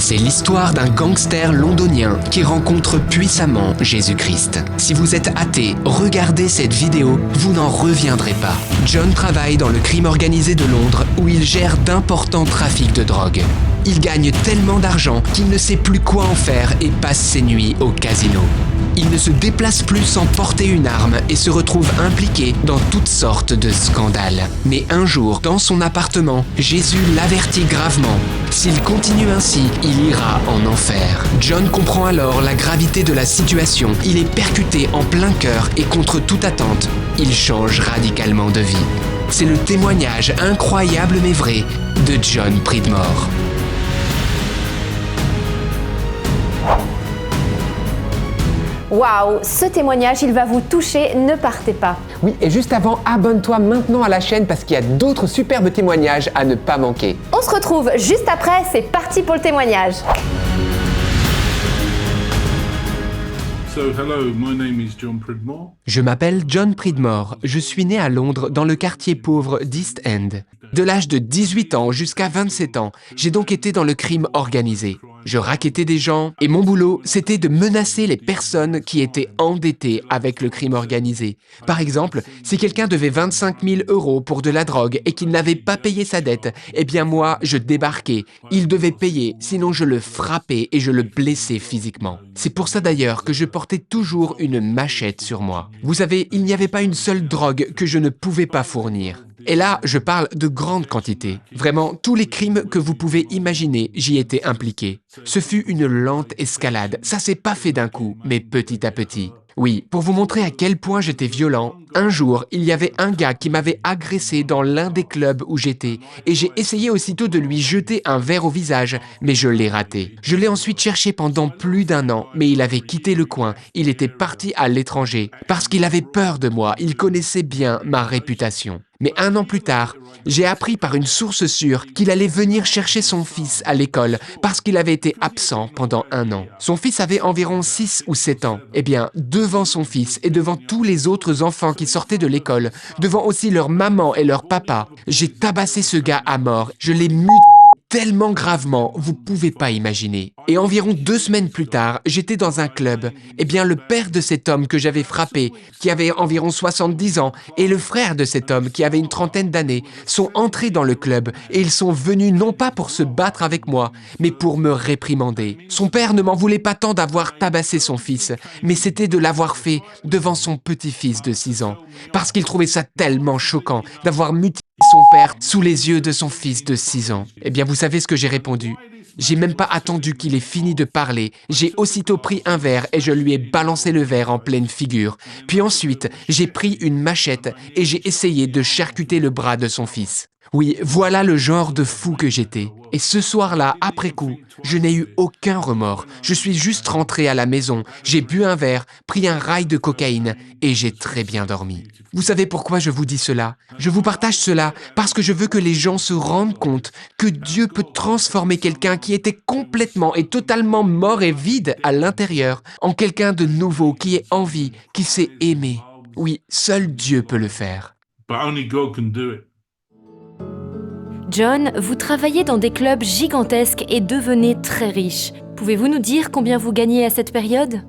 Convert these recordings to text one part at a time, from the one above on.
C'est l'histoire d'un gangster londonien qui rencontre puissamment Jésus-Christ. Si vous êtes athée, regardez cette vidéo, vous n'en reviendrez pas. John travaille dans le crime organisé de Londres où il gère d'importants trafics de drogue. Il gagne tellement d'argent qu'il ne sait plus quoi en faire et passe ses nuits au casino. Il ne se déplace plus sans porter une arme et se retrouve impliqué dans toutes sortes de scandales. Mais un jour, dans son appartement, Jésus l'avertit gravement. S'il continue ainsi, il ira en enfer. John comprend alors la gravité de la situation. Il est percuté en plein cœur et contre toute attente, il change radicalement de vie. C'est le témoignage incroyable mais vrai de John Pridmore. Waouh, ce témoignage, il va vous toucher, ne partez pas. Oui, et juste avant, abonne-toi maintenant à la chaîne parce qu'il y a d'autres superbes témoignages à ne pas manquer. On se retrouve juste après, c'est parti pour le témoignage. Hello, my name is John Pridmore. Je m'appelle John Pridmore. Je suis né à Londres dans le quartier pauvre d'East End. De l'âge de 18 ans jusqu'à 27 ans, j'ai donc été dans le crime organisé. Je racketais des gens et mon boulot, c'était de menacer les personnes qui étaient endettées avec le crime organisé. Par exemple, si quelqu'un devait 25 000 € pour de la drogue et qu'il n'avait pas payé sa dette, eh bien moi, je débarquais. Il devait payer, sinon je le frappais et je le blessais physiquement. C'est pour ça d'ailleurs que je portais toujours une machette sur moi. Vous savez, il n'y avait pas une seule drogue que je ne pouvais pas fournir. Et là, je parle de grandes quantités. Vraiment, tous les crimes que vous pouvez imaginer, j'y étais impliqué. Ce fut une lente escalade. Ça s'est pas fait d'un coup, mais petit à petit. Oui, pour vous montrer à quel point j'étais violent, un jour, il y avait un gars qui m'avait agressé dans l'un des clubs où j'étais et j'ai essayé aussitôt de lui jeter un verre au visage, mais je l'ai raté. Je l'ai ensuite cherché pendant plus d'1 an, mais il avait quitté le coin, il était parti à l'étranger. Parce qu'il avait peur de moi, il connaissait bien ma réputation. Mais 1 an plus tard, j'ai appris par une source sûre qu'il allait venir chercher son fils à l'école parce qu'il avait été absent pendant 1 an. Son fils avait environ 6 ou 7 ans. Eh bien, devant son fils et devant tous les autres enfants qui sortaient de l'école, devant aussi leur maman et leur papa, j'ai tabassé ce gars à mort. Je l'ai muté tellement gravement, vous pouvez pas imaginer. Et environ 2 semaines plus tard, j'étais dans un club. Eh bien, le père de cet homme que j'avais frappé, qui avait environ 70 ans, et le frère de cet homme, qui avait une trentaine d'années, sont entrés dans le club et ils sont venus non pas pour se battre avec moi, mais pour me réprimander. Son père ne m'en voulait pas tant d'avoir tabassé son fils, mais c'était de l'avoir fait devant son petit-fils de 6 ans, parce qu'il trouvait ça tellement choquant d'avoir mutilé son père sous les yeux de son fils de 6 ans. Eh bien, vous savez ce que j'ai répondu? J'ai même pas attendu qu'il ait fini de parler. J'ai aussitôt pris un verre et je lui ai balancé le verre en pleine figure. Puis ensuite, j'ai pris une machette et j'ai essayé de charcuter le bras de son fils. Oui, voilà le genre de fou que j'étais. Et ce soir-là, après coup, je n'ai eu aucun remords. Je suis juste rentré à la maison, j'ai bu un verre, pris un rail de cocaïne et j'ai très bien dormi. Vous savez pourquoi je vous dis cela? Je vous partage cela parce que je veux que les gens se rendent compte que Dieu peut transformer quelqu'un qui était complètement et totalement mort et vide à l'intérieur en quelqu'un de nouveau qui est en vie, qui sait aimer. Oui, seul Dieu peut le faire. But only God can do it. John, vous travaillez dans des clubs gigantesques et devenez très riche. Pouvez-vous nous dire combien vous gagnez à cette période?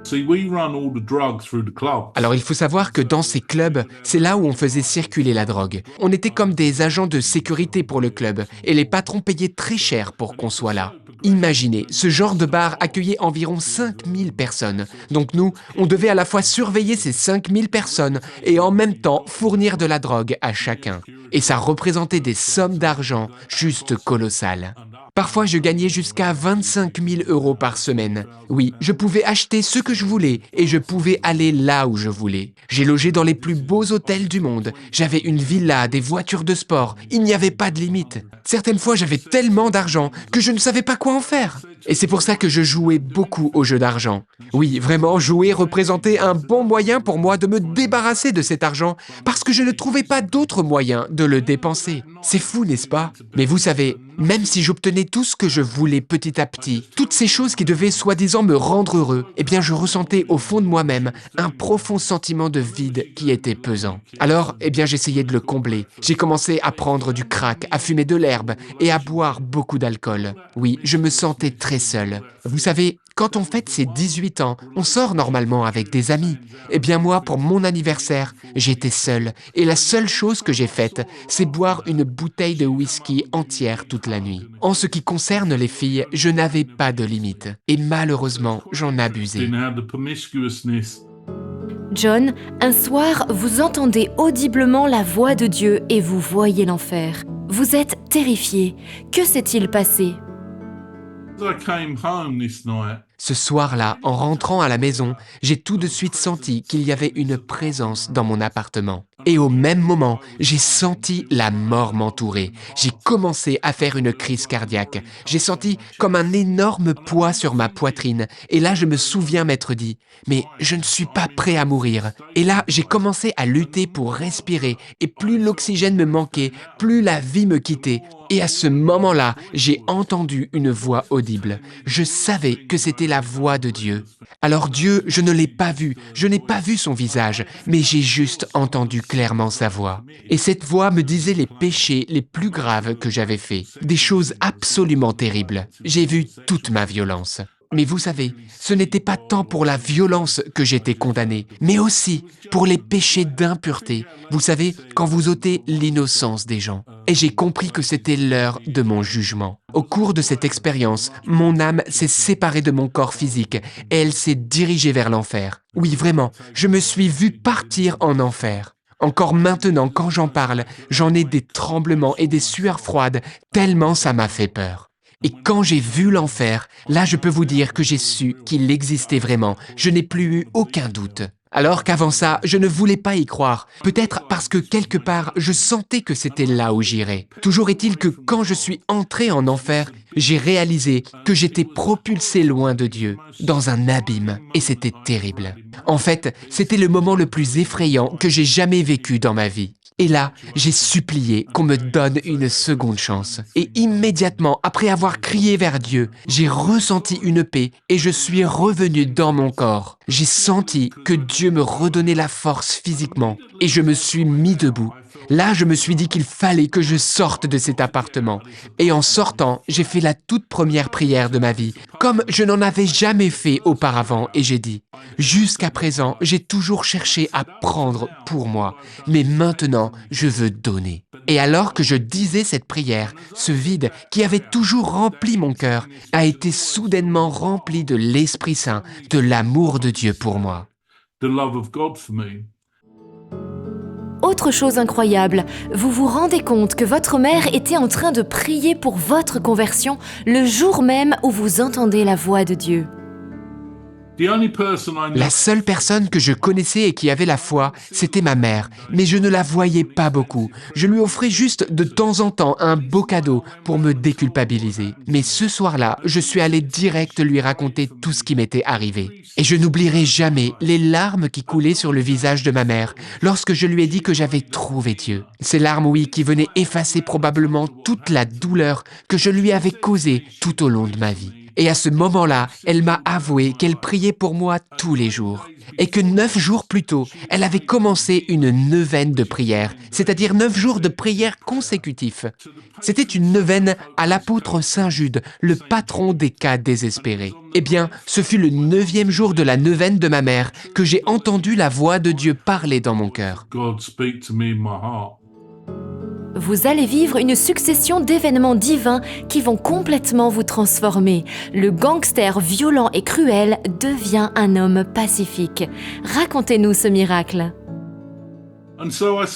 See, we run all the drugs through the club. Alors il faut savoir que dans ces clubs, c'est là où on faisait circuler la drogue. On était comme des agents de sécurité pour le club et les patrons payaient très cher pour qu'on soit là. Imaginez, ce genre de bar accueillait environ 5000 personnes. Donc nous, on devait à la fois surveiller ces 5000 personnes et en même temps fournir de la drogue à chacun. Et ça représentait des sommes d'argent juste colossales. Parfois, je gagnais jusqu'à 25 000 € par semaine. Oui, je pouvais acheter ce que je voulais et je pouvais aller là où je voulais. J'ai logé dans les plus beaux hôtels du monde. J'avais une villa, des voitures de sport. Il n'y avait pas de limite. Certaines fois, j'avais tellement d'argent que je ne savais pas quoi en faire. Et c'est pour ça que je jouais beaucoup aux jeux d'argent. Oui, vraiment, jouer représentait un bon moyen pour moi de me débarrasser de cet argent parce que je ne trouvais pas d'autre moyen de le dépenser. C'est fou, n'est-ce pas? Mais vous savez, Même si j'obtenais tout ce que je voulais petit à petit, toutes ces choses qui devaient soi-disant me rendre heureux, eh bien je ressentais au fond de moi-même un profond sentiment de vide qui était pesant. Alors, eh bien j'essayais de le combler. J'ai commencé à prendre du crack, à fumer de l'herbe et à boire beaucoup d'alcool. Oui, je me sentais très seul. Vous savez, quand on fête ses 18 ans, on sort normalement avec des amis. Eh bien moi, pour mon anniversaire, j'étais seul. Et la seule chose que j'ai faite, c'est boire une bouteille de whisky entière toute la nuit. En ce qui concerne les filles, je n'avais pas de limite. Et malheureusement, j'en abusais. Didn't have the promiscuousness. John, un soir, vous entendez audiblement la voix de Dieu et vous voyez l'enfer. Vous êtes terrifié. Que s'est-il passé? As I came home this night, Ce soir-là, en rentrant à la maison, j'ai tout de suite senti qu'il y avait une présence dans mon appartement. Et au même moment, j'ai senti la mort m'entourer. J'ai commencé à faire une crise cardiaque. J'ai senti comme un énorme poids sur ma poitrine. Et là, je me souviens m'être dit, mais je ne suis pas prêt à mourir. Et là, j'ai commencé à lutter pour respirer. Et plus l'oxygène me manquait, plus la vie me quittait. Et à ce moment-là, j'ai entendu une voix audible. Je savais que c'était la voix de Dieu. Alors Dieu, je ne l'ai pas vu, je n'ai pas vu son visage, mais j'ai juste entendu clairement sa voix. Et cette voix me disait les péchés les plus graves que j'avais faits, des choses absolument terribles. J'ai vu toute ma violence. Mais vous savez, ce n'était pas tant pour la violence que j'étais condamné, mais aussi pour les péchés d'impureté. Vous savez, quand vous ôtez l'innocence des gens. Et j'ai compris que c'était l'heure de mon jugement. Au cours de cette expérience, mon âme s'est séparée de mon corps physique et elle s'est dirigée vers l'enfer. Oui, vraiment, je me suis vu partir en enfer. Encore maintenant, quand j'en parle, j'en ai des tremblements et des sueurs froides, tellement ça m'a fait peur. Et quand j'ai vu l'enfer, là je peux vous dire que j'ai su qu'il existait vraiment. Je n'ai plus eu aucun doute. Alors qu'avant ça, je ne voulais pas y croire. Peut-être parce que quelque part, je sentais que c'était là où j'irais. Toujours est-il que quand je suis entré en enfer, j'ai réalisé que j'étais propulsé loin de Dieu, dans un abîme, et c'était terrible. En fait, c'était le moment le plus effrayant que j'ai jamais vécu dans ma vie. Et là, j'ai supplié qu'on me donne une seconde chance. Et immédiatement, après avoir crié vers Dieu, j'ai ressenti une paix et je suis revenu dans mon corps. J'ai senti que Dieu me redonnait la force physiquement et je me suis mis debout. Là, je me suis dit qu'il fallait que je sorte de cet appartement. Et en sortant, j'ai fait la toute première prière de ma vie, comme je n'en avais jamais fait auparavant, et j'ai dit, « Jusqu'à présent, j'ai toujours cherché à prendre pour moi, mais maintenant, je veux donner. » Et alors que je disais cette prière, ce vide qui avait toujours rempli mon cœur a été soudainement rempli de l'Esprit Saint, de l'amour de Dieu pour moi. the love of God for me. Autre chose incroyable, vous vous rendez compte que votre mère était en train de prier pour votre conversion le jour même où vous entendez la voix de Dieu. The only person I know La seule personne que je connaissais et qui avait la foi, c'était ma mère, mais je ne la voyais pas beaucoup. Je lui offrais juste de temps en temps un beau cadeau pour me déculpabiliser. Mais ce soir-là, je suis allé direct lui raconter tout ce qui m'était arrivé. Et je n'oublierai jamais les larmes qui coulaient sur le visage de ma mère lorsque je lui ai dit que j'avais trouvé Dieu. Ces larmes, oui, qui venaient effacer probablement toute la douleur que je lui avais causée tout au long de ma vie. Et à ce moment-là, elle m'a avoué qu'elle priait pour moi tous les jours. Et que 9 jours plus tôt, elle avait commencé une neuvaine de prière, c'est-à-dire 9 jours de prière consécutifs. C'était une neuvaine à l'apôtre Saint Jude, le patron des cas désespérés. Eh bien, ce fut le 9e jour de la neuvaine de ma mère que j'ai entendu la voix de Dieu parler dans mon cœur. God speak to me in my heart. Vous allez vivre une succession d'événements divins qui vont complètement vous transformer. Le gangster violent et cruel devient un homme pacifique. Racontez-nous ce miracle. And so I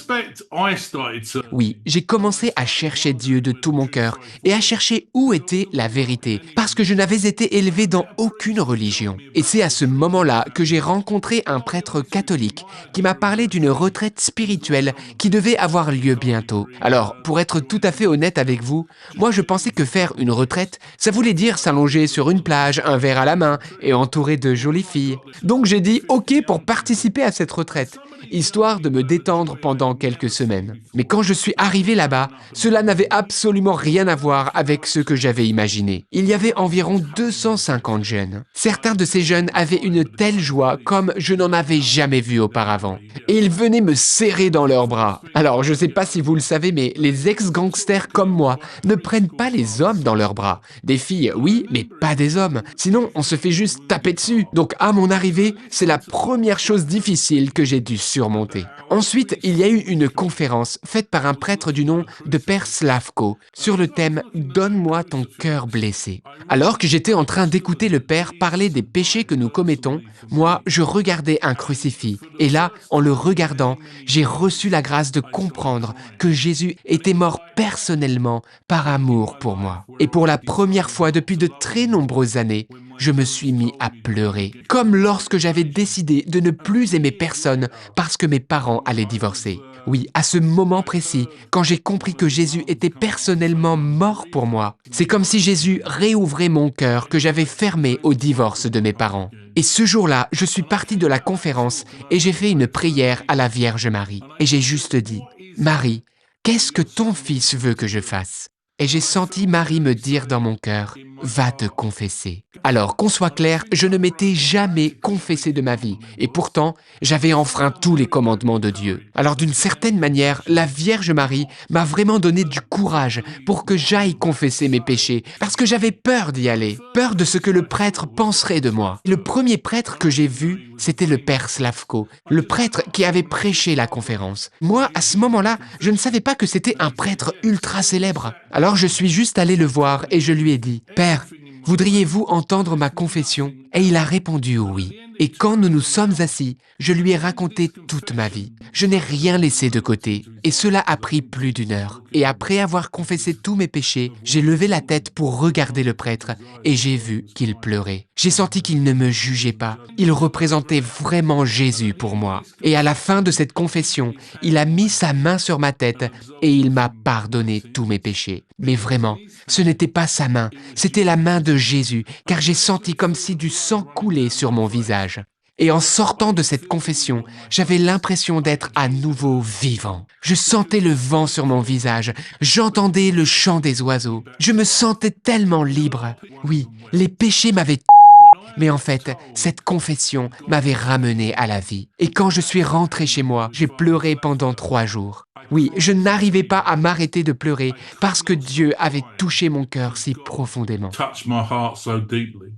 started to Oui, j'ai commencé à chercher Dieu de tout mon cœur et à chercher où était la vérité, parce que je n'avais été élevé dans aucune religion. Et c'est à ce moment-là que j'ai rencontré un prêtre catholique qui m'a parlé d'une retraite spirituelle qui devait avoir lieu bientôt. Alors, pour être tout à fait honnête avec vous, moi je pensais que faire une retraite, ça voulait dire s'allonger sur une plage, un verre à la main et entouré de jolies filles. Donc j'ai dit OK pour participer à cette retraite. histoire de me détendre pendant quelques semaines. Mais quand je suis arrivé là-bas, cela n'avait absolument rien à voir avec ce que j'avais imaginé. Il y avait environ 250 jeunes. Certains de ces jeunes avaient une telle joie comme je n'en avais jamais vu auparavant. Et ils venaient me serrer dans leurs bras. Alors, je ne sais pas si vous le savez, mais les ex-gangsters comme moi ne prennent pas les hommes dans leurs bras. Des filles, oui, mais pas des hommes. Sinon, on se fait juste taper dessus. Donc, à mon arrivée, c'est la première chose difficile que j'ai dû surmonter. Ensuite, il y a eu une conférence faite par un prêtre du nom de Père Slavko sur le thème « Donne-moi ton cœur blessé ». Alors que j'étais en train d'écouter le Père parler des péchés que nous commettons, moi, je regardais un crucifix. Et là, en le regardant, j'ai reçu la grâce de comprendre que Jésus était mort personnellement par amour pour moi. Et pour la première fois depuis de très nombreuses années, je me suis mis à pleurer, comme lorsque j'avais décidé de ne plus aimer personne parce que mes parents allaient divorcer. Oui, à ce moment précis, quand j'ai compris que Jésus était personnellement mort pour moi, c'est comme si Jésus réouvrait mon cœur que j'avais fermé au divorce de mes parents. Et ce jour-là, je suis parti de la conférence et j'ai fait une prière à la Vierge Marie. Et j'ai juste dit, « Marie, qu'est-ce que ton fils veut que je fasse ?» Et j'ai senti Marie me dire dans mon cœur, « Va te confesser ». Alors, qu'on soit clair, je ne m'étais jamais confessé de ma vie. Et pourtant, j'avais enfreint tous les commandements de Dieu. Alors, d'une certaine manière, la Vierge Marie m'a vraiment donné du courage pour que j'aille confesser mes péchés. Parce que j'avais peur d'y aller. Peur de ce que le prêtre penserait de moi. Le premier prêtre que j'ai vu, c'était le Père Slavko. Le prêtre qui avait prêché la conférence. Moi, à ce moment-là, je ne savais pas que c'était un prêtre ultra célèbre. Alors, je suis juste allé le voir et je lui ai dit, « Père, voudriez-vous entendre ma confession ?» Et il a répondu oui. Et quand nous nous sommes assis, je lui ai raconté toute ma vie. Je n'ai rien laissé de côté. Et cela a pris plus d'1 heure. Et après avoir confessé tous mes péchés, j'ai levé la tête pour regarder le prêtre et j'ai vu qu'il pleurait. J'ai senti qu'il ne me jugeait pas. Il représentait vraiment Jésus pour moi. Et à la fin de cette confession, il a mis sa main sur ma tête et il m'a pardonné tous mes péchés. Mais vraiment, ce n'était pas sa main, c'était la main de Jésus, car j'ai senti comme si du sang coulait sur mon visage. Et en sortant de cette confession, j'avais l'impression d'être à nouveau vivant. Je sentais le vent sur mon visage, j'entendais le chant des oiseaux. Je me sentais tellement libre. Oui, les péchés m'avaient... Mais en fait, cette confession m'avait ramené à la vie. Et quand je suis rentré chez moi, j'ai pleuré pendant 3 jours. Oui, je n'arrivais pas à m'arrêter de pleurer parce que Dieu avait touché mon cœur si profondément. Touched my heart so deeply.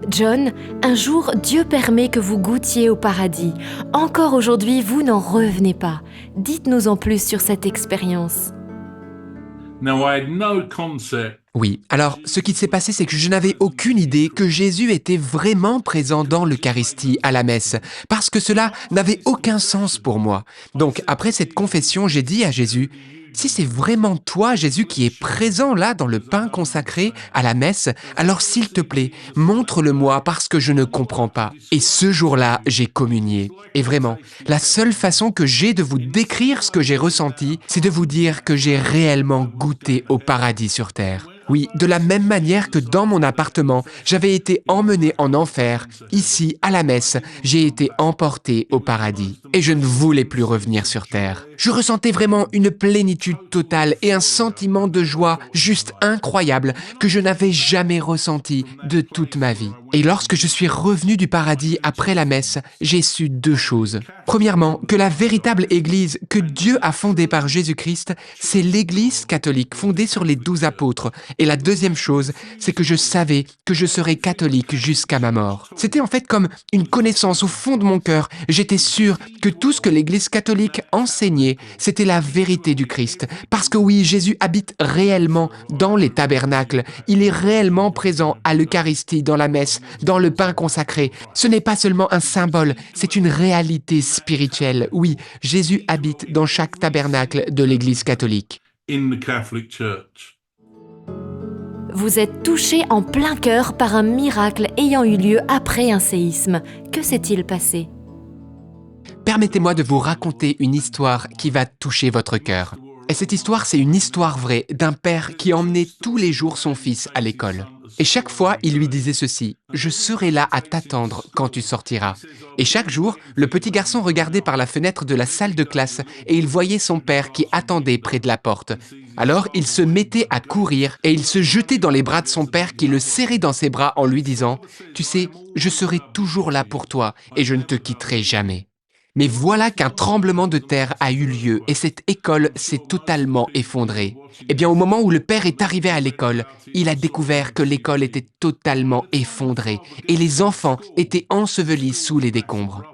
John, un jour, Dieu permet que vous goûtiez au paradis. Encore aujourd'hui, vous n'en revenez pas. Dites-nous en plus sur cette expérience. Now, I had no concept. Oui, alors ce qui s'est passé, c'est que je n'avais aucune idée que Jésus était vraiment présent dans l'Eucharistie à la messe, parce que cela n'avait aucun sens pour moi. Donc après cette confession, j'ai dit à Jésus, « Si c'est vraiment toi, Jésus, qui est présent là dans le pain consacré à la messe, alors s'il te plaît, montre-le-moi parce que je ne comprends pas. » Et ce jour-là, j'ai communié. Et vraiment, la seule façon que j'ai de vous décrire ce que j'ai ressenti, c'est de vous dire que j'ai réellement goûté au paradis sur terre. Oui, de la même manière que dans mon appartement, j'avais été emmené en enfer, ici, à la messe, j'ai été emporté au paradis. Et je ne voulais plus revenir sur terre. Je ressentais vraiment une plénitude totale et un sentiment de joie juste incroyable que je n'avais jamais ressenti de toute ma vie. Et lorsque je suis revenu du paradis après la messe, j'ai su 2 choses. Premièrement, que la véritable Église que Dieu a fondée par Jésus-Christ, c'est l'Église catholique fondée sur les 12 apôtres. Et la deuxième chose, c'est que je savais que je serais catholique jusqu'à ma mort. C'était en fait comme une connaissance au fond de mon cœur. J'étais sûr que tout ce que l'Église catholique enseignait, c'était la vérité du Christ. Parce que oui, Jésus habite réellement dans les tabernacles. Il est réellement présent à l'Eucharistie, dans la messe, dans le pain consacré. Ce n'est pas seulement un symbole, c'est une réalité spirituelle. Oui, Jésus habite dans chaque tabernacle de l'Église catholique. In the Catholic Church. Vous êtes touché en plein cœur par un miracle ayant eu lieu après un séisme. Que s'est-il passé ? Permettez-moi de vous raconter une histoire qui va toucher votre cœur. Et cette histoire, c'est une histoire vraie d'un père qui emmenait tous les jours son fils à l'école. Et chaque fois, il lui disait ceci: « Je serai là à t'attendre quand tu sortiras. » Et chaque jour, le petit garçon regardait par la fenêtre de la salle de classe et il voyait son père qui attendait près de la porte. Alors, il se mettait à courir et il se jetait dans les bras de son père qui le serrait dans ses bras en lui disant: « Tu sais, je serai toujours là pour toi et je ne te quitterai jamais. » Mais voilà qu'un tremblement de terre a eu lieu et cette école s'est totalement effondrée. Eh bien, au moment où le père est arrivé à l'école, il a découvert que l'école était totalement effondrée et les enfants étaient ensevelis sous les décombres.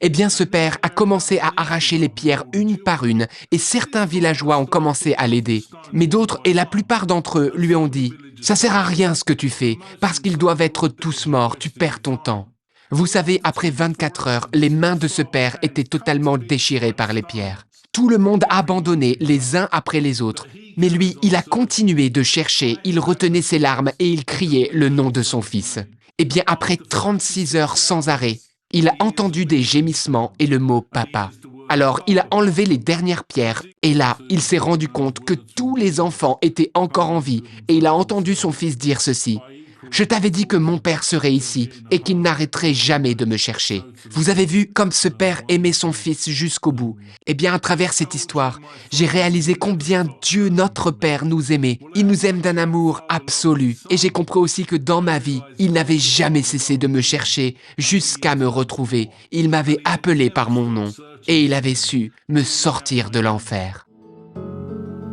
Eh bien, ce père a commencé à arracher les pierres une par une et certains villageois ont commencé à l'aider. Mais d'autres, et la plupart d'entre eux, lui ont dit: « Ça sert à rien ce que tu fais, parce qu'ils doivent être tous morts, tu perds ton temps. » Vous savez, après 24 heures, les mains de ce père étaient totalement déchirées par les pierres. Tout le monde a abandonné les uns après les autres. Mais lui, il a continué de chercher, il retenait ses larmes et il criait le nom de son fils. Eh bien, après 36 heures sans arrêt, il a entendu des gémissements et le mot « papa ». Alors, il a enlevé les dernières pierres et là, il s'est rendu compte que tous les enfants étaient encore en vie et il a entendu son fils dire ceci: « Je t'avais dit que mon père serait ici et qu'il n'arrêterait jamais de me chercher. » Vous avez vu comme ce père aimait son fils jusqu'au bout. Eh bien, à travers cette histoire, j'ai réalisé combien Dieu, notre Père, nous aimait. Il nous aime d'un amour absolu. Et j'ai compris aussi que dans ma vie, il n'avait jamais cessé de me chercher jusqu'à me retrouver. Il m'avait appelé par mon nom et il avait su me sortir de l'enfer.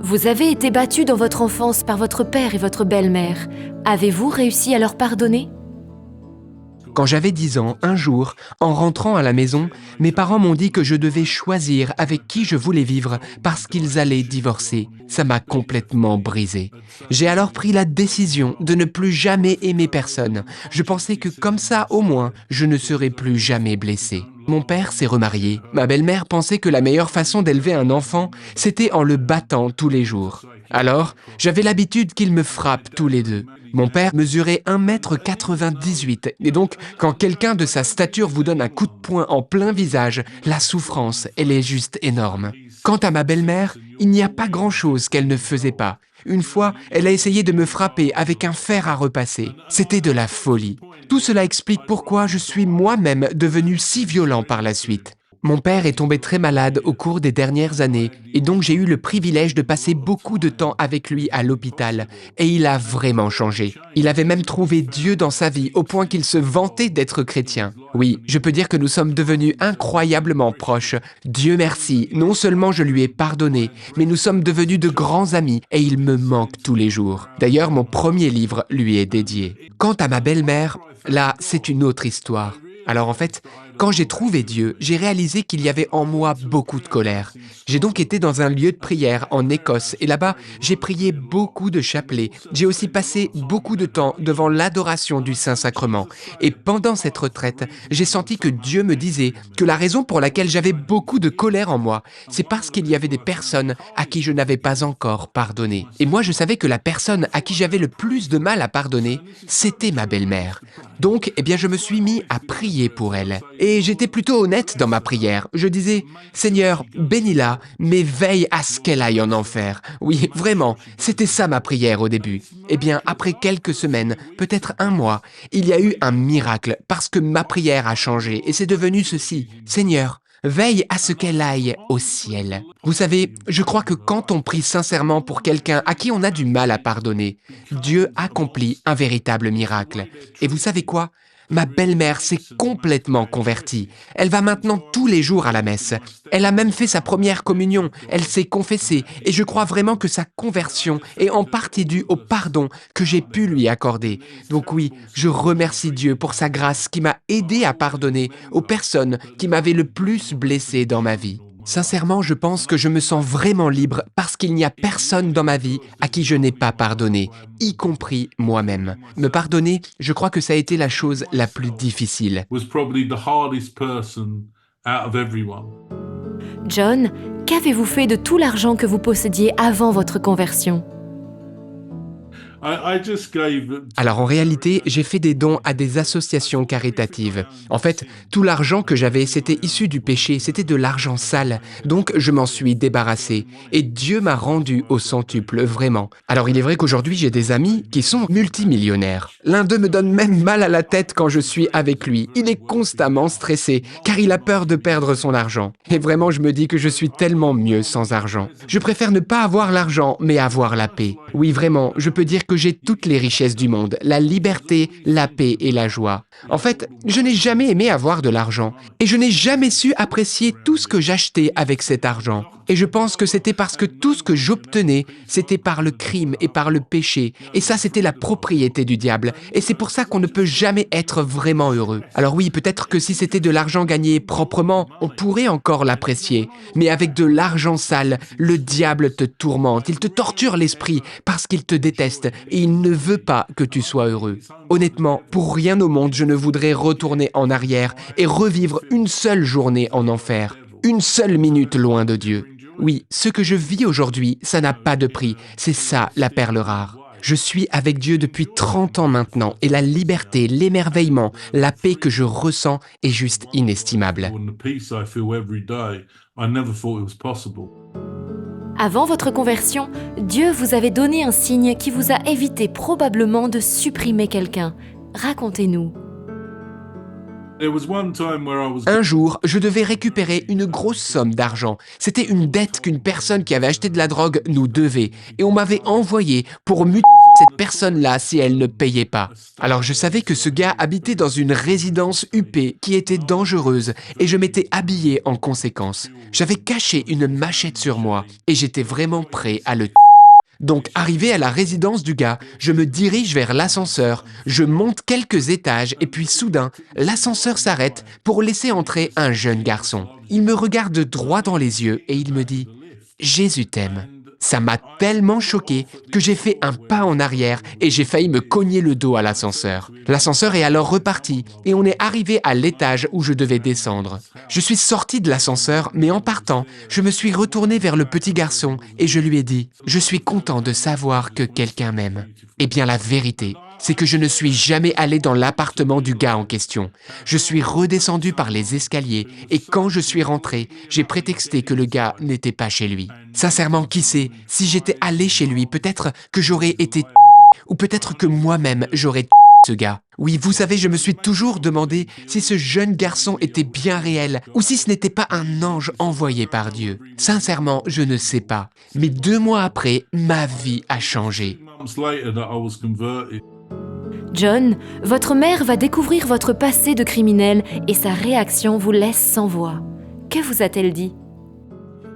Vous avez été battu dans votre enfance par votre père et votre belle-mère. Avez-vous réussi à leur pardonner? Quand j'avais 10 ans, un jour, en rentrant à la maison, mes parents m'ont dit que je devais choisir avec qui je voulais vivre parce qu'ils allaient divorcer. Ça m'a complètement brisé. J'ai alors pris la décision de ne plus jamais aimer personne. Je pensais que comme ça, au moins, je ne serais plus jamais blessé. Mon père s'est remarié. Ma belle-mère pensait que la meilleure façon d'élever un enfant, c'était en le battant tous les jours. Alors, j'avais l'habitude qu'ils me frappent tous les deux. Mon père mesurait 1,98 m et donc, quand quelqu'un de sa stature vous donne un coup de poing en plein visage, la souffrance, elle est juste énorme. Quant à ma belle-mère, il n'y a pas grand-chose qu'elle ne faisait pas. Une fois, elle a essayé de me frapper avec un fer à repasser. C'était de la folie. Tout cela explique pourquoi je suis moi-même devenu si violent par la suite. Mon père est tombé très malade au cours des dernières années et donc j'ai eu le privilège de passer beaucoup de temps avec lui à l'hôpital et il a vraiment changé. Il avait même trouvé Dieu dans sa vie au point qu'il se vantait d'être chrétien. Oui, je peux dire que nous sommes devenus incroyablement proches. Dieu merci, non seulement je lui ai pardonné, mais nous sommes devenus de grands amis et il me manque tous les jours. D'ailleurs, mon premier livre lui est dédié. Quant à ma belle-mère, là, c'est une autre histoire. Alors en fait, quand j'ai trouvé Dieu, j'ai réalisé qu'il y avait en moi beaucoup de colère. J'ai donc été dans un lieu de prière en Écosse et là-bas, j'ai prié beaucoup de chapelets. J'ai aussi passé beaucoup de temps devant l'adoration du Saint-Sacrement. Et pendant cette retraite, j'ai senti que Dieu me disait que la raison pour laquelle j'avais beaucoup de colère en moi, c'est parce qu'il y avait des personnes à qui je n'avais pas encore pardonné. Et moi, je savais que la personne à qui j'avais le plus de mal à pardonner, c'était ma belle-mère. Donc, eh bien, je me suis mis à prier pour elle. Et j'étais plutôt honnête dans ma prière. Je disais: « Seigneur, bénis-la, mais veille à ce qu'elle aille en enfer. » Oui, vraiment, c'était ça ma prière au début. Eh bien, après quelques semaines, peut-être un mois, il y a eu un miracle parce que ma prière a changé et c'est devenu ceci: « Seigneur, veille à ce qu'elle aille au ciel. » Vous savez, je crois que quand on prie sincèrement pour quelqu'un à qui on a du mal à pardonner, Dieu accomplit un véritable miracle. Et vous savez quoi? Ma belle-mère s'est complètement convertie. Elle va maintenant tous les jours à la messe. Elle a même fait sa première communion. Elle s'est confessée. Et je crois vraiment que sa conversion est en partie due au pardon que j'ai pu lui accorder. Donc oui, je remercie Dieu pour sa grâce qui m'a aidé à pardonner aux personnes qui m'avaient le plus blessé dans ma vie. Sincèrement, je pense que je me sens vraiment libre parce qu'il n'y a personne dans ma vie à qui je n'ai pas pardonné, y compris moi-même. Me pardonner, je crois que ça a été la chose la plus difficile. Was probably the hardest person out of everyone. John, qu'avez-vous fait de tout l'argent que vous possédiez avant votre conversion? I just gave. Alors en réalité, j'ai fait des dons à des associations caritatives. En fait, tout l'argent que j'avais, c'était issu du péché, c'était de l'argent sale. Donc je m'en suis débarrassé. Et Dieu m'a rendu au centuple, vraiment. Alors il est vrai qu'aujourd'hui, j'ai des amis qui sont multimillionnaires. L'un d'eux me donne même mal à la tête quand je suis avec lui. Il est constamment stressé, car il a peur de perdre son argent. Et vraiment, je me dis que je suis tellement mieux sans argent. Je préfère ne pas avoir l'argent, mais avoir la paix. Oui, vraiment, je peux dire que j'ai toutes les richesses du monde, la liberté, la paix et la joie. En fait, je n'ai jamais aimé avoir de l'argent et je n'ai jamais su apprécier tout ce que j'achetais avec cet argent. Et je pense que c'était parce que tout ce que j'obtenais, c'était par le crime et par le péché. Et ça, c'était la propriété du diable. Et c'est pour ça qu'on ne peut jamais être vraiment heureux. Alors oui, peut-être que si c'était de l'argent gagné proprement, on pourrait encore l'apprécier. Mais avec de l'argent sale, le diable te tourmente, il te torture l'esprit parce qu'il te déteste et il ne veut pas que tu sois heureux. Honnêtement, pour rien au monde, je ne voudrais retourner en arrière et revivre une seule journée en enfer, une seule minute loin de Dieu. Oui, ce que je vis aujourd'hui, ça n'a pas de prix, c'est ça la perle rare. Je suis avec Dieu depuis 30 ans maintenant et la liberté, l'émerveillement, la paix que je ressens est juste inestimable. And the peace I feel every day, I never thought it was possible. Avant votre conversion, Dieu vous avait donné un signe qui vous a évité probablement de supprimer quelqu'un. Racontez-nous. There was one time where I was. Un jour, je devais récupérer une grosse somme d'argent. C'était une dette qu'une personne qui avait acheté de la drogue nous devait. Et on m'avait envoyé pour mutiler cette personne-là si elle ne payait pas. Alors je savais que ce gars habitait dans une résidence huppée qui était dangereuse et je m'étais habillé en conséquence. J'avais caché une machette sur moi et j'étais vraiment prêt à le. Donc, arrivé à la résidence du gars, je me dirige vers l'ascenseur, je monte quelques étages et puis soudain, l'ascenseur s'arrête pour laisser entrer un jeune garçon. Il me regarde droit dans les yeux et il me dit « Jésus t'aime ». Ça m'a tellement choqué que j'ai fait un pas en arrière et j'ai failli me cogner le dos à l'ascenseur. L'ascenseur est alors reparti et on est arrivé à l'étage où je devais descendre. Je suis sorti de l'ascenseur, mais en partant, je me suis retourné vers le petit garçon et je lui ai dit « Je suis content de savoir que quelqu'un m'aime ». Eh bien la vérité, c'est que je ne suis jamais allé dans l'appartement du gars en question. Je suis redescendu par les escaliers et quand je suis rentré, j'ai prétexté que le gars n'était pas chez lui. Sincèrement, qui sait, si j'étais allé chez lui, peut-être que j'aurais été ou peut-être que moi-même j'aurais ce gars. Oui, vous savez, je me suis toujours demandé si ce jeune garçon était bien réel ou si ce n'était pas un ange envoyé par Dieu. Sincèrement, je ne sais pas. Mais 2 mois après, ma vie a changé. Months later that I was converted. John, votre mère va découvrir votre passé de criminel et sa réaction vous laisse sans voix. Que vous a-t-elle dit?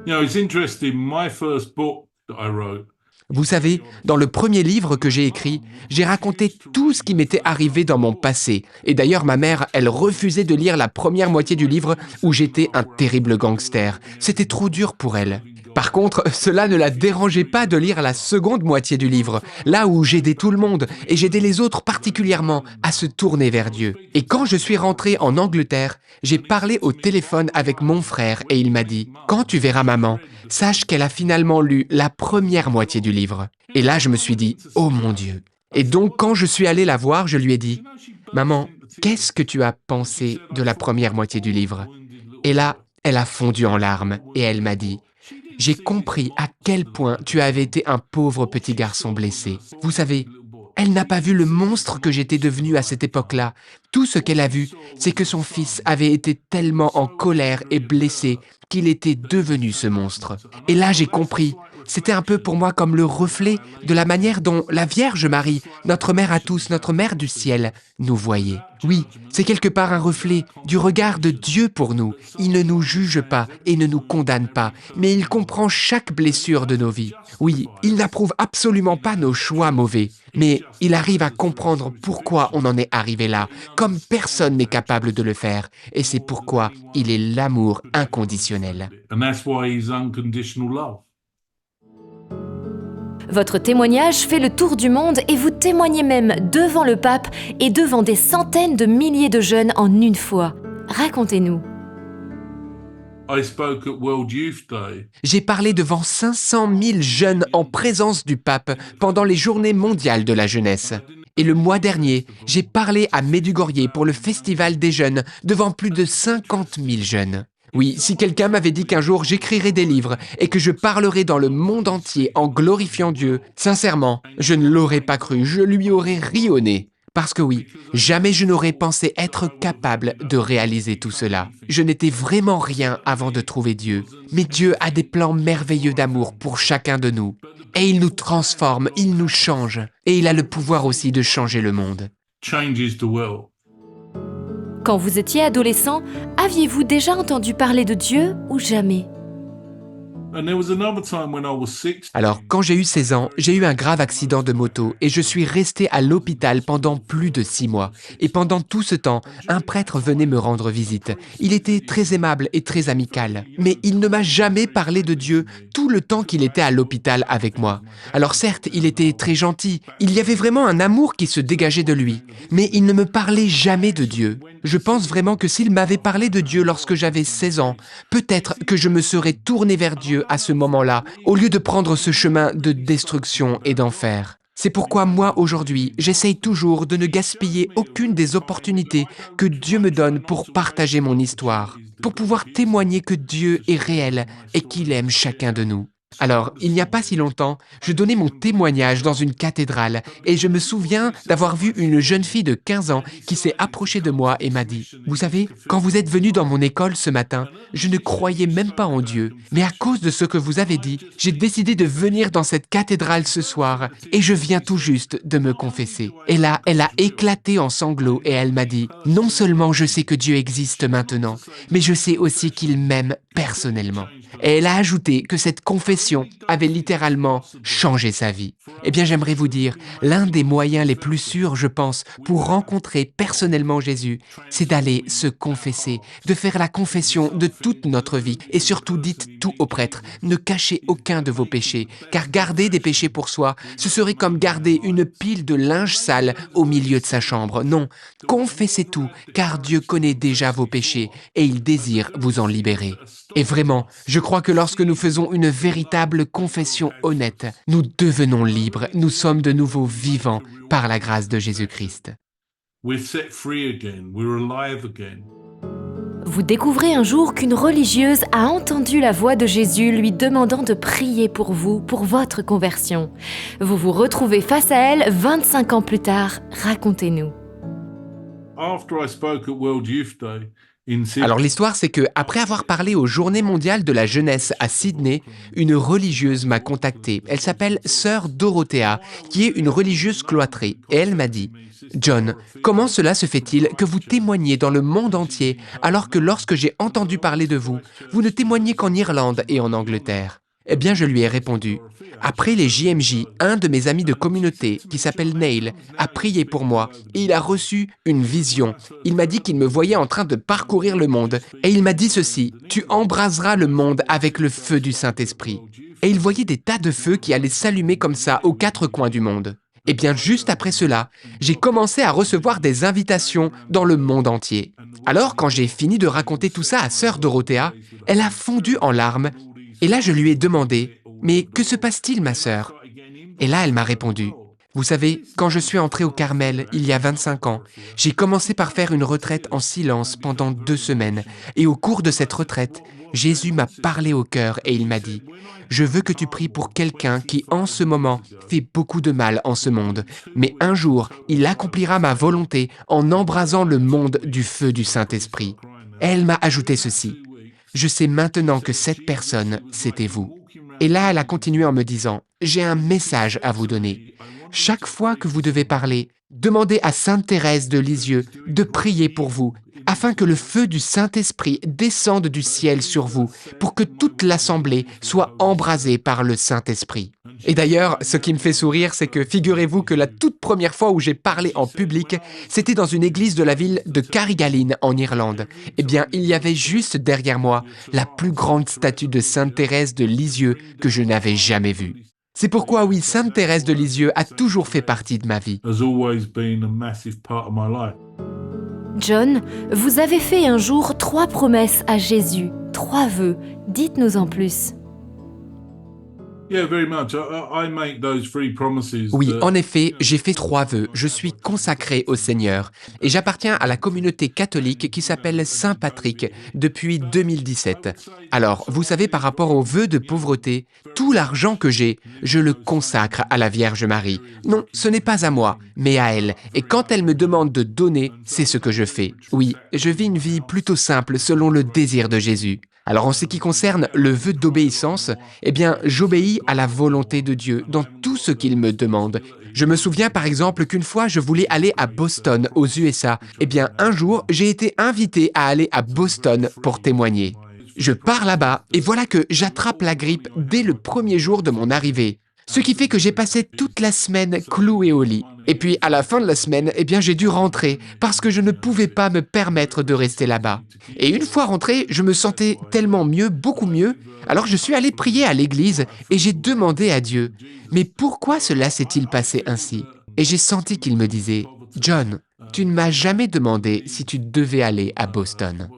You know, it's interesting. My first book that I wrote. Vous savez, dans le premier livre que j'ai écrit, j'ai raconté tout ce qui m'était arrivé dans mon passé. Et d'ailleurs, ma mère, elle refusait de lire la première moitié du livre où j'étais un terrible gangster. C'était trop dur pour elle. Par contre, cela ne la dérangeait pas de lire la seconde moitié du livre, là où j'aidais tout le monde et j'aidais les autres particulièrement à se tourner vers Dieu. Et quand je suis rentré en Angleterre, j'ai parlé au téléphone avec mon frère et il m'a dit « Quand tu verras maman, sache qu'elle a finalement lu la première moitié du livre. » Et là, je me suis dit « Oh mon Dieu !» Et donc, quand je suis allé la voir, je lui ai dit « Maman, qu'est-ce que tu as pensé de la première moitié du livre ?» Et là, elle a fondu en larmes et elle m'a dit « J'ai compris à quel point tu avais été un pauvre petit garçon blessé. Vous savez, elle n'a pas vu le monstre que j'étais devenu à cette époque-là. Tout ce qu'elle a vu, c'est que son fils avait été tellement en colère et blessé qu'il était devenu ce monstre. Et là, j'ai compris. C'était un peu pour moi comme le reflet de la manière dont la Vierge Marie, notre mère à tous, notre mère du ciel, nous voyait. Oui, c'est quelque part un reflet du regard de Dieu pour nous. Il ne nous juge pas et ne nous condamne pas, mais il comprend chaque blessure de nos vies. Oui, il n'approuve absolument pas nos choix mauvais, mais il arrive à comprendre pourquoi on en est arrivé là, comme personne n'est capable de le faire, et c'est pourquoi il est l'amour inconditionnel. And that's why he's unconditional love. Votre témoignage fait le tour du monde et vous témoignez même devant le pape et devant des centaines de milliers de jeunes en une fois. Racontez-nous. I spoke at World Youth Day. J'ai parlé devant 500 000 jeunes en présence du pape pendant les Journées mondiales de la jeunesse. Et le mois dernier, j'ai parlé à Medjugorje pour le Festival des jeunes devant plus de 50 000 jeunes. Oui, si quelqu'un m'avait dit qu'un jour j'écrirais des livres et que je parlerais dans le monde entier en glorifiant Dieu, sincèrement, je ne l'aurais pas cru, je lui aurais ri au nez. Parce que oui, jamais je n'aurais pensé être capable de réaliser tout cela. Je n'étais vraiment rien avant de trouver Dieu. Mais Dieu a des plans merveilleux d'amour pour chacun de nous. Et il nous transforme, il nous change. Et il a le pouvoir aussi de changer le monde. Changes the world. Quand vous étiez adolescent, aviez-vous déjà entendu parler de Dieu ou jamais? And there was another time when I was 16. Alors, quand j'ai eu 16 ans, j'ai eu un grave accident de moto et je suis resté à l'hôpital pendant plus de 6 mois. Et pendant tout ce temps, un prêtre venait me rendre visite. Il était très aimable et très amical. Mais il ne m'a jamais parlé de Dieu tout le temps qu'il était à l'hôpital avec moi. Alors certes, il était très gentil. Il y avait vraiment un amour qui se dégageait de lui. Mais il ne me parlait jamais de Dieu. Je pense vraiment que s'il m'avait parlé de Dieu lorsque j'avais 16 ans, peut-être que je me serais tourné vers Dieu à ce moment-là, au lieu de prendre ce chemin de destruction et d'enfer. C'est pourquoi moi, aujourd'hui, j'essaye toujours de ne gaspiller aucune des opportunités que Dieu me donne pour partager mon histoire, pour pouvoir témoigner que Dieu est réel et qu'il aime chacun de nous. Alors, il n'y a pas si longtemps, je donnais mon témoignage dans une cathédrale et je me souviens d'avoir vu une jeune fille de 15 ans qui s'est approchée de moi et m'a dit « Vous savez, quand vous êtes venu dans mon école ce matin, je ne croyais même pas en Dieu, mais à cause de ce que vous avez dit, j'ai décidé de venir dans cette cathédrale ce soir et je viens tout juste de me confesser. » Et là, elle a éclaté en sanglots et elle m'a dit « Non seulement je sais que Dieu existe maintenant, mais je sais aussi qu'il m'aime personnellement. » Et elle a ajouté que cette confession avait littéralement changé sa vie. Eh bien, j'aimerais vous dire, l'un des moyens les plus sûrs, je pense, pour rencontrer personnellement Jésus, c'est d'aller se confesser, de faire la confession de toute notre vie. Et surtout, dites tout au prêtre, ne cachez aucun de vos péchés, car garder des péchés pour soi, ce serait comme garder une pile de linge sale au milieu de sa chambre. Non, confessez tout, car Dieu connaît déjà vos péchés et il désire vous en libérer. Et vraiment, je crois que lorsque nous faisons une véritable confession honnête, nous devenons libres, nous sommes de nouveau vivants par la grâce de Jésus-Christ. We're set free again. We're alive again. Vous découvrez un jour qu'une religieuse a entendu la voix de Jésus lui demandant de prier pour vous, pour votre conversion. Vous vous retrouvez face à elle 25 ans plus tard. Racontez-nous. After I spoke at World Youth Day in Sydney, Alors l'histoire, c'est que après avoir parlé aux Journées mondiales de la jeunesse à Sydney, une religieuse m'a contacté. Elle s'appelle Sœur Dorothea, qui est une religieuse cloîtrée. Et elle m'a dit « John, comment cela se fait-il que vous témoignez dans le monde entier alors que lorsque j'ai entendu parler de vous, vous ne témoignez qu'en Irlande et en Angleterre ?» Eh bien, je lui ai répondu. Après les JMJ, un de mes amis de communauté, qui s'appelle Neil, a prié pour moi et il a reçu une vision. Il m'a dit qu'il me voyait en train de parcourir le monde et il m'a dit ceci, « Tu embraseras le monde avec le feu du Saint-Esprit. » Et il voyait des tas de feux qui allaient s'allumer comme ça aux 4 coins du monde. Et bien, juste après cela, j'ai commencé à recevoir des invitations dans le monde entier. Alors, quand j'ai fini de raconter tout ça à Sœur Dorothea, elle a fondu en larmes. Et là, je lui ai demandé « Mais que se passe-t-il, ma sœur ?» Et là, elle m'a répondu « Vous savez, quand je suis entrée au Carmel, il y a 25 ans, j'ai commencé par faire une retraite en silence pendant 2 semaines. Et au cours de cette retraite, Jésus m'a parlé au cœur et il m'a dit « Je veux que tu pries pour quelqu'un qui, en ce moment, fait beaucoup de mal en ce monde. Mais un jour, il accomplira ma volonté en embrasant le monde du feu du Saint-Esprit. » Et elle m'a ajouté ceci. Je sais maintenant que cette personne, c'était vous. Et là, elle a continué en me disant, j'ai un message à vous donner. Chaque fois que vous devez parler, demandez à Sainte Thérèse de Lisieux de prier pour vous, afin que le feu du Saint-Esprit descende du ciel sur vous, pour que toute l'assemblée soit embrasée par le Saint-Esprit. Et d'ailleurs, ce qui me fait sourire, c'est que figurez-vous que la toute première fois où j'ai parlé en public, c'était dans une église de la ville de Carrigaline en Irlande. Eh bien, il y avait juste derrière moi la plus grande statue de Sainte Thérèse de Lisieux que je n'avais jamais vue. C'est pourquoi oui, Sainte Thérèse de Lisieux a toujours fait partie de ma vie. has always been a massive part of my life. John, vous avez fait un jour 3 promesses à Jésus. 3 vœux, dites-nous en plus. Yeah, very much. I make those 3 promises. Oui, en effet, j'ai fait 3 vœux. Je suis consacré au Seigneur et j'appartiens à la communauté catholique qui s'appelle Saint Patrick depuis 2017. Alors, vous savez, par rapport aux vœux de pauvreté, tout l'argent que j'ai, je le consacre à la Vierge Marie. Non, ce n'est pas à moi, mais à elle. Et quand elle me demande de donner, c'est ce que je fais. Oui, je vis une vie plutôt simple selon le désir de Jésus. Alors en ce qui concerne le vœu d'obéissance, eh bien, j'obéis à la volonté de Dieu dans tout ce qu'il me demande. Je me souviens par exemple qu'une fois je voulais aller à Boston, aux USA. Eh bien, un jour, j'ai été invité à aller à Boston pour témoigner. Je pars là-bas et voilà que j'attrape la grippe dès le premier jour de mon arrivée. Ce qui fait que j'ai passé toute la semaine cloué au lit. Et puis à la fin de la semaine, eh bien j'ai dû rentrer parce que je ne pouvais pas me permettre de rester là-bas. Et une fois rentré, je me sentais tellement mieux, beaucoup mieux. Alors je suis allé prier à l'église et j'ai demandé à Dieu, mais pourquoi cela s'est-il passé ainsi? Et j'ai senti qu'il me disait, John, tu ne m'as jamais demandé si tu devais aller à Boston.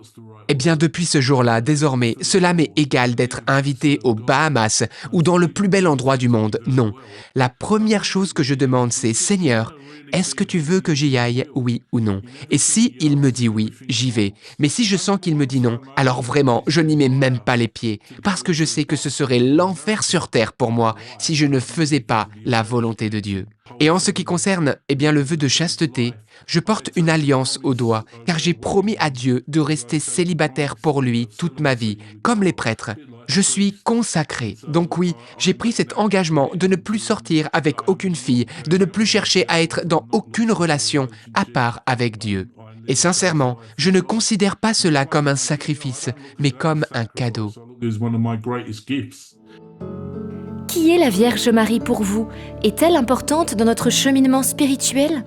Eh bien, depuis ce jour-là, désormais, cela m'est égal d'être invité aux Bahamas ou dans le plus bel endroit du monde. Non. La première chose que je demande, c'est « Seigneur, est-ce que tu veux que j'y aille, oui ou non ?» Et si il me dit oui, j'y vais. Mais si je sens qu'il me dit non, alors vraiment, je n'y mets même pas les pieds, parce que je sais que ce serait l'enfer sur terre pour moi si je ne faisais pas la volonté de Dieu. Et en ce qui concerne, eh bien, le vœu de chasteté, je porte une alliance au doigt, car j'ai promis à Dieu de rester célibataire pour lui toute ma vie, comme les prêtres. Je suis consacré. Donc oui, j'ai pris cet engagement de ne plus sortir avec aucune fille, de ne plus chercher à être dans aucune relation à part avec Dieu. Et sincèrement, je ne considère pas cela comme un sacrifice, mais comme un cadeau. Is one of my greatest gifts. Qui est la Vierge Marie pour vous? Est-elle importante dans notre cheminement spirituel?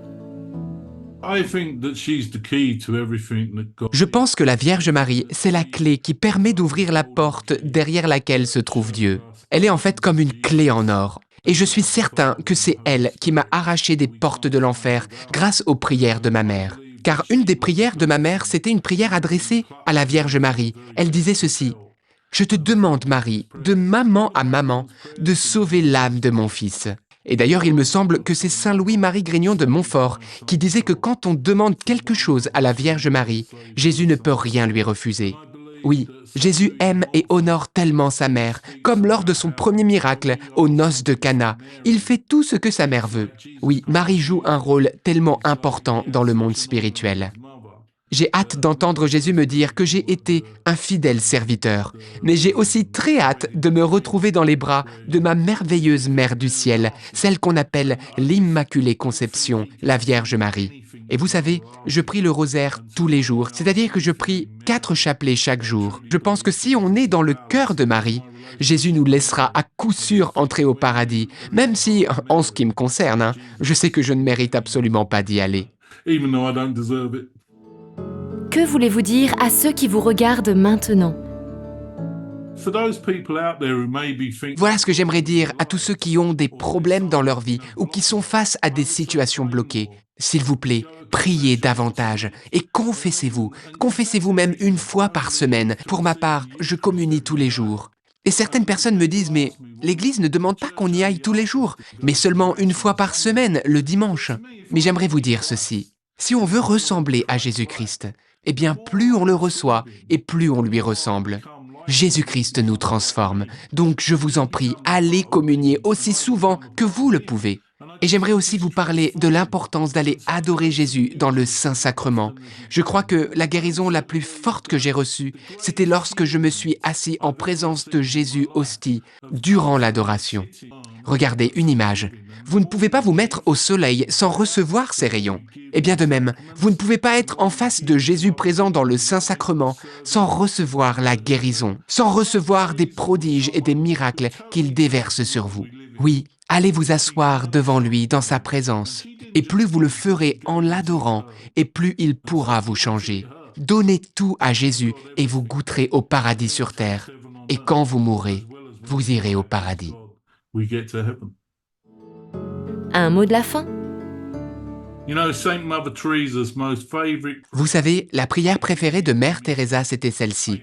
I think that she's the key to everything that God. Je pense que la Vierge Marie, c'est la clé qui permet d'ouvrir la porte derrière laquelle se trouve Dieu. Elle est en fait comme une clé en or. Et je suis certain que c'est elle qui m'a arraché des portes de l'enfer grâce aux prières de ma mère. Car une des prières de ma mère, c'était une prière adressée à la Vierge Marie. Elle disait ceci: « Je te demande, Marie, de maman à maman, de sauver l'âme de mon fils. » Et d'ailleurs, il me semble que c'est Saint Louis-Marie Grignon de Montfort qui disait que quand on demande quelque chose à la Vierge Marie, Jésus ne peut rien lui refuser. Oui, Jésus aime et honore tellement sa mère, comme lors de son premier miracle, aux noces de Cana. Il fait tout ce que sa mère veut. Oui, Marie joue un rôle tellement important dans le monde spirituel. J'ai hâte d'entendre Jésus me dire que j'ai été un fidèle serviteur, mais j'ai aussi très hâte de me retrouver dans les bras de ma merveilleuse Mère du Ciel, celle qu'on appelle l'Immaculée Conception, la Vierge Marie. Et vous savez, je prie le rosaire tous les jours, c'est-à-dire que je prie 4 chapelets chaque jour. Je pense que si on est dans le cœur de Marie, Jésus nous laissera à coup sûr entrer au paradis, même si, en ce qui me concerne, je sais que je ne mérite absolument pas d'y aller. Even though I don't deserve it. Que voulez-vous dire à ceux qui vous regardent maintenant? For those people out there who maybe think Voilà ce que j'aimerais dire à tous ceux qui ont des problèmes dans leur vie ou qui sont face à des situations bloquées. S'il vous plaît, priez davantage et confessez-vous. Confessez-vous même une fois par semaine. Pour ma part, je communie tous les jours. Et certaines personnes me disent, mais l'Église ne demande pas qu'on y aille tous les jours, mais seulement une fois par semaine, le dimanche. Mais j'aimerais vous dire ceci. Si on veut ressembler à Jésus-Christ, eh bien plus on le reçoit et plus on lui ressemble. Jésus-Christ nous transforme, donc je vous en prie, allez communier aussi souvent que vous le pouvez. Et j'aimerais aussi vous parler de l'importance d'aller adorer Jésus dans le Saint-Sacrement. Je crois que la guérison la plus forte que j'ai reçue, c'était lorsque je me suis assis en présence de Jésus hostie durant l'adoration. Regardez une image. Vous ne pouvez pas vous mettre au soleil sans recevoir ses rayons. Et bien de même, vous ne pouvez pas être en face de Jésus présent dans le Saint-Sacrement sans recevoir la guérison, sans recevoir des prodiges et des miracles qu'il déverse sur vous. Oui, allez vous asseoir devant lui dans sa présence. Et plus vous le ferez en l'adorant, et plus il pourra vous changer. Donnez tout à Jésus et vous goûterez au paradis sur terre. Et quand vous mourrez, vous irez au paradis. we get to heaven. Un mot de la fin? You know, Saint Mother Teresa's most favorite. Vous savez, la prière préférée de Mère Teresa, c'était celle-ci.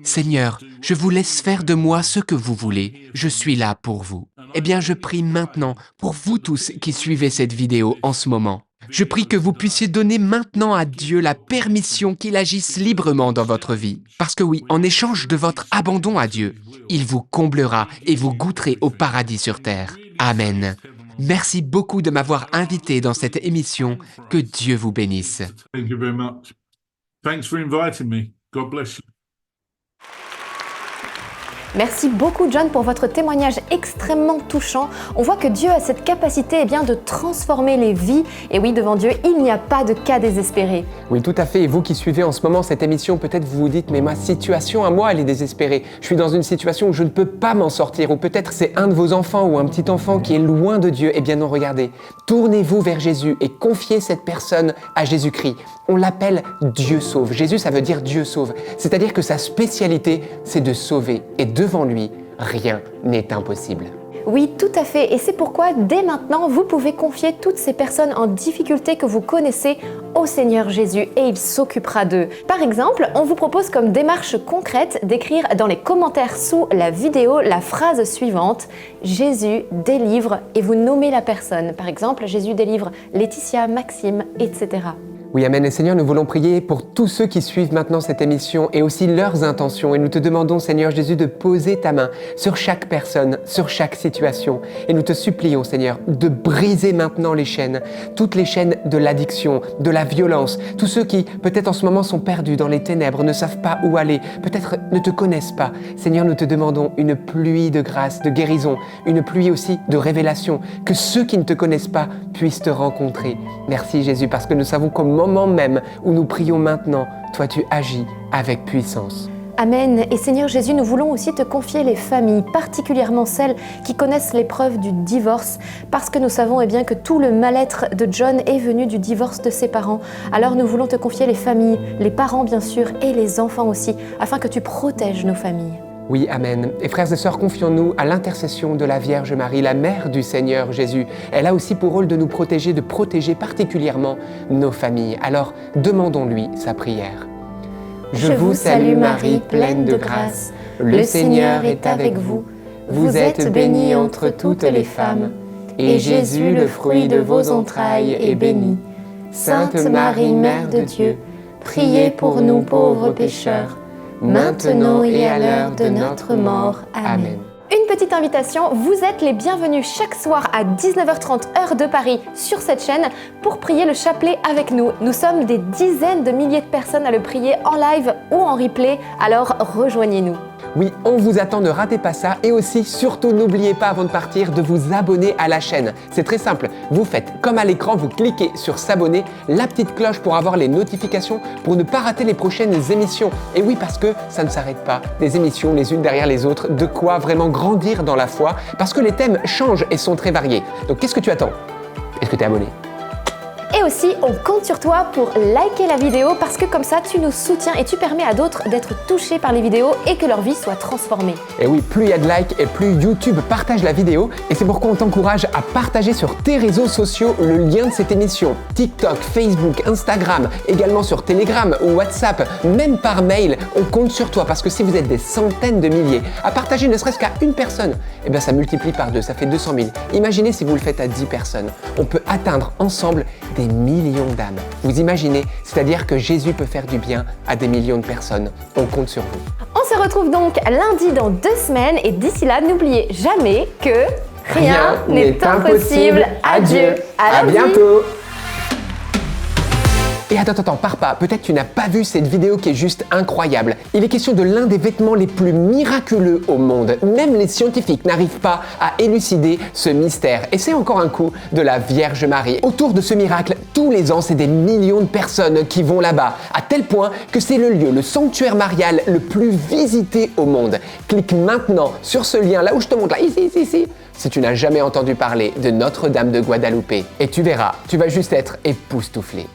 Seigneur, je vous laisse faire de moi ce que vous voulez, je suis là pour vous. Eh bien, je prie maintenant pour vous tous qui suivez cette vidéo en ce moment. Je prie que vous puissiez donner maintenant à Dieu la permission qu'il agisse librement dans votre vie. Parce que oui, en échange de votre abandon à Dieu, il vous comblera et vous goûterez au paradis sur terre. Amen. Merci beaucoup de m'avoir invité dans cette émission. Que Dieu vous bénisse. Thank you very much. Thanks for inviting me. God bless you. Merci beaucoup John pour votre témoignage extrêmement touchant. On voit que Dieu a cette capacité de transformer les vies. Et oui, devant Dieu, il n'y a pas de cas désespéré. Oui, tout à fait. Et vous qui suivez en ce moment cette émission, peut-être vous vous dites, mais ma situation à moi, elle est désespérée. Je suis dans une situation où je ne peux pas m'en sortir. Ou peut-être c'est un de vos enfants ou un petit enfant qui est loin de Dieu. Eh bien non, regardez. Tournez-vous vers Jésus et confiez cette personne à Jésus-Christ. On l'appelle Dieu sauve. Jésus, ça veut dire Dieu sauve. C'est-à-dire que sa spécialité, c'est de sauver. Et devant lui, rien n'est impossible. Oui, tout à fait. Et c'est pourquoi, dès maintenant, vous pouvez confier toutes ces personnes en difficulté que vous connaissez au Seigneur Jésus et il s'occupera d'eux. Par exemple, on vous propose comme démarche concrète d'écrire dans les commentaires sous la vidéo la phrase suivante « Jésus délivre » et vous nommez la personne. Par exemple, Jésus délivre Laetitia, Maxime, etc. Oui, Amen. Et Seigneur, nous voulons prier pour tous ceux qui suivent maintenant cette émission et aussi leurs intentions. Et nous te demandons, Seigneur Jésus, de poser ta main sur chaque personne, sur chaque situation. Et nous te supplions, Seigneur, de briser maintenant les chaînes, toutes les chaînes de l'addiction, de la violence, tous ceux qui, peut-être en ce moment, sont perdus dans les ténèbres, ne savent pas où aller, peut-être ne te connaissent pas. Seigneur, nous te demandons une pluie de grâce, de guérison, une pluie aussi de révélation, que ceux qui ne te connaissent pas puissent te rencontrer. Merci Jésus, parce que nous savons qu'au moment même où nous prions maintenant, toi tu agis avec puissance. Amen. Et Seigneur Jésus, nous voulons aussi te confier les familles, particulièrement celles qui connaissent l'épreuve du divorce, parce que nous savons bien que tout le mal-être de John est venu du divorce de ses parents. Alors nous voulons te confier les familles, les parents bien sûr, et les enfants aussi, afin que tu protèges nos familles. Oui, Amen. Et frères et sœurs, confions-nous à l'intercession de la Vierge Marie, la mère du Seigneur Jésus. Elle a aussi pour rôle de nous protéger, de protéger particulièrement nos familles. Alors, demandons-lui sa prière. Je vous salue Marie, pleine de grâce. Le Seigneur est avec vous. Vous êtes bénie entre toutes les femmes. Et Jésus, le fruit de vos entrailles, est béni. Sainte Marie, Mère de Dieu, priez pour nous pauvres pécheurs, maintenant et à l'heure de notre mort. Amen. Une petite invitation, vous êtes les bienvenus chaque soir à 19h30 heure de Paris sur cette chaîne pour prier le chapelet avec nous. Nous sommes des dizaines de milliers de personnes à le prier en live ou en replay, alors rejoignez-nous. Oui, on vous attend, ne ratez pas ça. Et aussi, surtout, n'oubliez pas avant de partir de vous abonner à la chaîne. C'est très simple, vous faites comme à l'écran, vous cliquez sur s'abonner, la petite cloche pour avoir les notifications, pour ne pas rater les prochaines émissions. Et oui, parce que ça ne s'arrête pas, des émissions les unes derrière les autres, de quoi vraiment grandir dans la foi, parce que les thèmes changent et sont très variés. Donc qu'est-ce que tu attends? Est-ce que tu es abonné? Et aussi, on compte sur toi pour liker la vidéo parce que comme ça, tu nous soutiens et tu permets à d'autres d'être touchés par les vidéos et que leur vie soit transformée. Et oui, plus il y a de likes et plus YouTube partage la vidéo. Et c'est pourquoi on t'encourage à partager sur tes réseaux sociaux le lien de cette émission. TikTok, Facebook, Instagram, également sur Telegram ou WhatsApp, même par mail. On compte sur toi parce que si vous êtes des centaines de milliers à partager ne serait-ce qu'à une personne, eh bien ça multiplie par 2, ça fait 200 000. Imaginez si vous le faites à 10 personnes. On peut atteindre ensemble des millions d'âmes. Vous imaginez? C'est-à-dire que Jésus peut faire du bien à des millions de personnes. On compte sur vous. On se retrouve donc lundi dans 2 semaines et d'ici là, n'oubliez jamais que rien n'est impossible à Dieu. À bientôt. Et attends, pars pas, peut-être tu n'as pas vu cette vidéo qui est juste incroyable. Il est question de l'un des vêtements les plus miraculeux au monde. Même les scientifiques n'arrivent pas à élucider ce mystère. Et c'est encore un coup de la Vierge Marie. Autour de ce miracle, tous les ans, c'est des millions de personnes qui vont là-bas, à tel point que c'est le lieu, le sanctuaire marial le plus visité au monde. Clique maintenant sur ce lien là où je te montre, là, ici. Si tu n'as jamais entendu parler de Notre-Dame de Guadalupe. Et tu verras, tu vas juste être époustouflé.